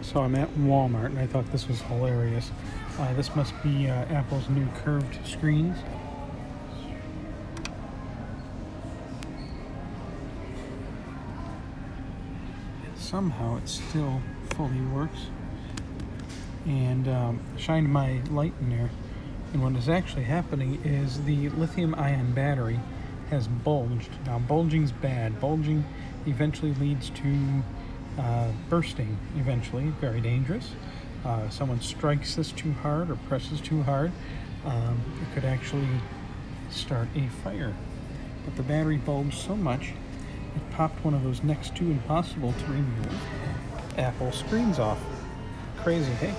So I'm at Walmart and I thought this was hilarious. This must be Apple's new curved screens. Somehow it still fully works. And shined my light in there. And what is actually happening is the lithium-ion battery has bulged. Now bulging's bad. Bulging eventually leads to bursting eventually, very dangerous. If someone strikes this too hard or presses too hard, it could actually start a fire. But the battery bulged so much, it popped one of those next to impossible to remove Apple screens off. Crazy, hey?